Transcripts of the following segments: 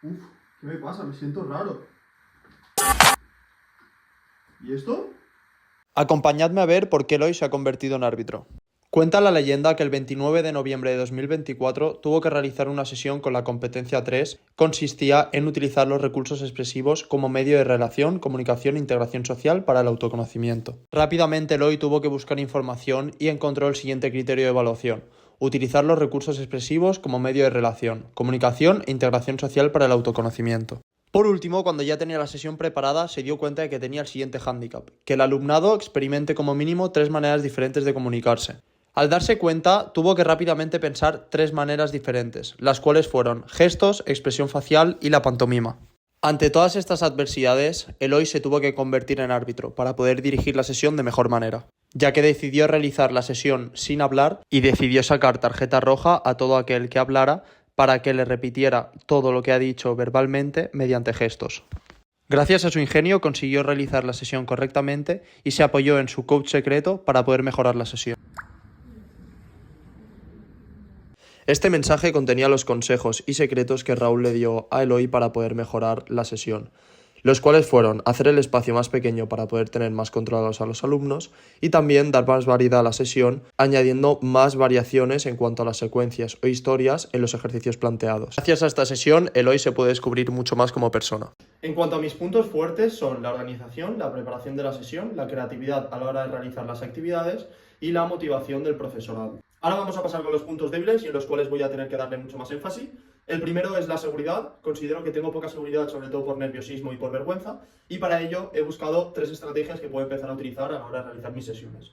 Uf, ¿qué me pasa? Me siento raro. ¿Y esto? Acompañadme a ver por qué Eloy se ha convertido en árbitro. Cuenta la leyenda que el 29 de noviembre de 2024 tuvo que realizar una sesión con la competencia 3. Consistía en utilizar los recursos expresivos como medio de relación, comunicación e integración social para el autoconocimiento. Rápidamente Eloy tuvo que buscar información y encontró el siguiente criterio de evaluación: utilizar los recursos expresivos como medio de relación, comunicación e integración social para el autoconocimiento. Por último, cuando ya tenía la sesión preparada, se dio cuenta de que tenía el siguiente hándicap: que el alumnado experimente como mínimo 3 maneras diferentes de comunicarse. Al darse cuenta, tuvo que rápidamente pensar 3 maneras diferentes, las cuales fueron gestos, expresión facial y la pantomima. Ante todas estas adversidades, Eloy se tuvo que convertir en árbitro para poder dirigir la sesión de mejor manera, ya que decidió realizar la sesión sin hablar y decidió sacar tarjeta roja a todo aquel que hablara para que le repitiera todo lo que ha dicho verbalmente mediante gestos. Gracias a su ingenio consiguió realizar la sesión correctamente y se apoyó en su coach secreto para poder mejorar la sesión. Este mensaje contenía los consejos y secretos que Raúl le dio a Eloy para poder mejorar la sesión, los cuales fueron hacer el espacio más pequeño para poder tener más controlados a los alumnos y también dar más variedad a la sesión, añadiendo más variaciones en cuanto a las secuencias o historias en los ejercicios planteados. Gracias a esta sesión, Eloy se puede descubrir mucho más como persona. En cuanto a mis puntos fuertes son la organización, la preparación de la sesión, la creatividad a la hora de realizar las actividades y la motivación del profesorado. Ahora vamos a pasar con los puntos débiles y en los cuales voy a tener que darle mucho más énfasis. El primero es la seguridad. Considero que tengo poca seguridad, sobre todo por nerviosismo y por vergüenza, y para ello he buscado 3 estrategias que puedo empezar a utilizar a la hora de realizar mis sesiones.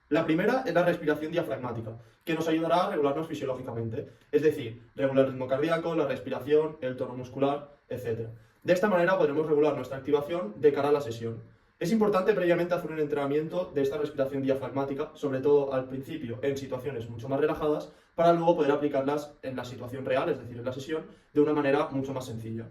La primera es la respiración diafragmática, que nos ayudará a regularnos fisiológicamente, es decir, regular el ritmo cardíaco, la respiración, el tono muscular, etc. De esta manera podremos regular nuestra activación de cara a la sesión. Es importante previamente hacer un entrenamiento de esta respiración diafragmática, sobre todo al principio en situaciones mucho más relajadas, para luego poder aplicarlas en la situación real, es decir, en la sesión, de una manera mucho más sencilla.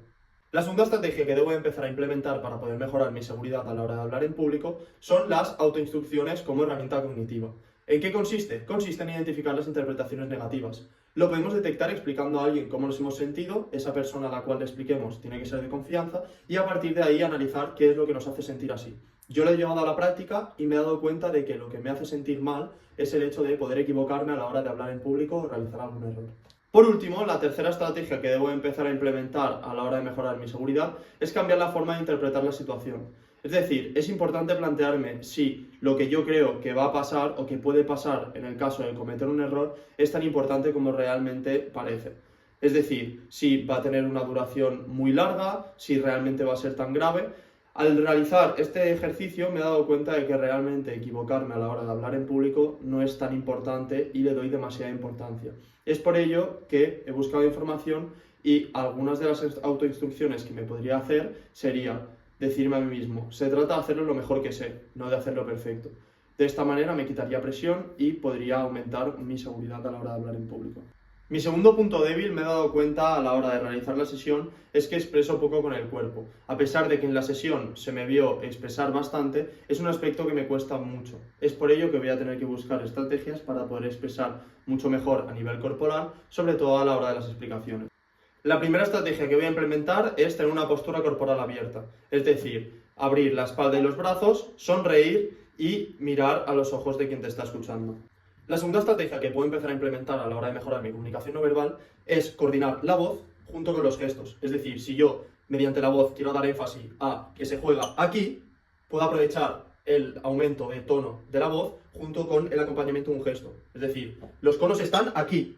La segunda estrategia que debo empezar a implementar para poder mejorar mi seguridad a la hora de hablar en público son las autoinstrucciones como herramienta cognitiva. ¿En qué consiste? Consiste en identificar las interpretaciones negativas. Lo podemos detectar explicando a alguien cómo nos hemos sentido, esa persona a la cual le expliquemos tiene que ser de confianza y a partir de ahí analizar qué es lo que nos hace sentir así. Yo lo he llevado a la práctica y me he dado cuenta de que lo que me hace sentir mal es el hecho de poder equivocarme a la hora de hablar en público o realizar algún error. Por último, la tercera estrategia que debo empezar a implementar a la hora de mejorar mi seguridad es cambiar la forma de interpretar la situación. Es decir, es importante plantearme si lo que yo creo que va a pasar o que puede pasar en el caso de cometer un error es tan importante como realmente parece. Es decir, si va a tener una duración muy larga, si realmente va a ser tan grave. Al realizar este ejercicio me he dado cuenta de que realmente equivocarme a la hora de hablar en público no es tan importante y le doy demasiada importancia. Es por ello que he buscado información y algunas de las autoinstrucciones que me podría hacer sería decirme a mí mismo: se trata de hacerlo lo mejor que sé, no de hacerlo perfecto. De esta manera me quitaría presión y podría aumentar mi seguridad a la hora de hablar en público. Mi segundo punto débil, me he dado cuenta a la hora de realizar la sesión, es que expreso poco con el cuerpo. A pesar de que en la sesión se me vio expresar bastante, es un aspecto que me cuesta mucho. Es por ello que voy a tener que buscar estrategias para poder expresar mucho mejor a nivel corporal, sobre todo a la hora de las explicaciones. La primera estrategia que voy a implementar es tener una postura corporal abierta, es decir, abrir la espalda y los brazos, sonreír y mirar a los ojos de quien te está escuchando. La segunda estrategia que puedo empezar a implementar a la hora de mejorar mi comunicación no verbal es coordinar la voz junto con los gestos. Es decir, si yo mediante la voz quiero dar énfasis a que se juega aquí, puedo aprovechar el aumento de tono de la voz junto con el acompañamiento de un gesto. Es decir, los conos están aquí.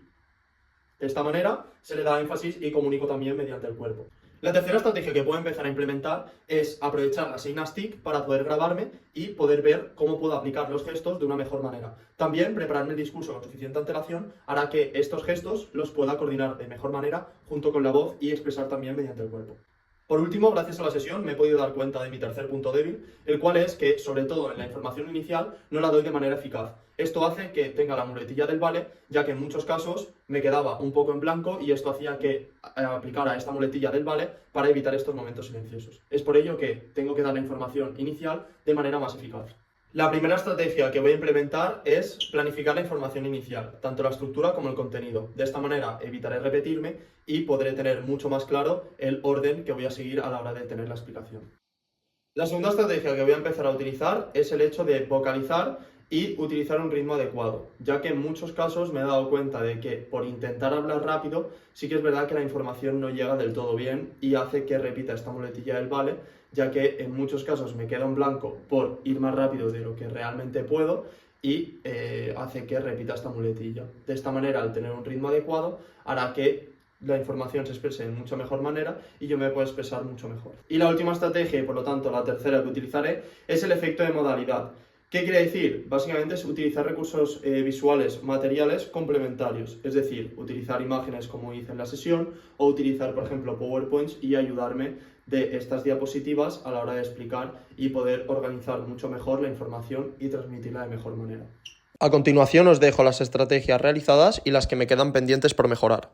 De esta manera se le da énfasis y comunico también mediante el cuerpo. La tercera estrategia que puedo empezar a implementar es aprovechar la Synaptic para poder grabarme y poder ver cómo puedo aplicar los gestos de una mejor manera. También prepararme el discurso con suficiente antelación hará que estos gestos los pueda coordinar de mejor manera junto con la voz y expresar también mediante el cuerpo. Por último, gracias a la sesión me he podido dar cuenta de mi tercer punto débil, el cual es que, sobre todo en la información inicial, no la doy de manera eficaz. Esto hace que tenga la muletilla del vale, ya que en muchos casos me quedaba un poco en blanco y esto hacía que aplicara esta muletilla del vale para evitar estos momentos silenciosos. Es por ello que tengo que dar la información inicial de manera más eficaz. La primera estrategia que voy a implementar es planificar la información inicial, tanto la estructura como el contenido. De esta manera evitaré repetirme y podré tener mucho más claro el orden que voy a seguir a la hora de tener la explicación. La segunda estrategia que voy a empezar a utilizar es el hecho de vocalizar y utilizar un ritmo adecuado, ya que en muchos casos me he dado cuenta de que por intentar hablar rápido, sí que es verdad que la información no llega del todo bien y hace que repita esta muletilla del vale, ya que en muchos casos me quedo en blanco por ir más rápido de lo que realmente puedo y hace que repita esta muletilla. De esta manera, al tener un ritmo adecuado, hará que la información se exprese de mucha mejor manera y yo me puedo expresar mucho mejor. Y la última estrategia, y por lo tanto la tercera que utilizaré, es el efecto de modalidad. ¿Qué quiere decir? Básicamente es utilizar recursos visuales, materiales complementarios, es decir, utilizar imágenes como hice en la sesión o utilizar, por ejemplo, PowerPoints y ayudarme de estas diapositivas a la hora de explicar y poder organizar mucho mejor la información y transmitirla de mejor manera. A continuación os dejo las estrategias realizadas y las que me quedan pendientes por mejorar.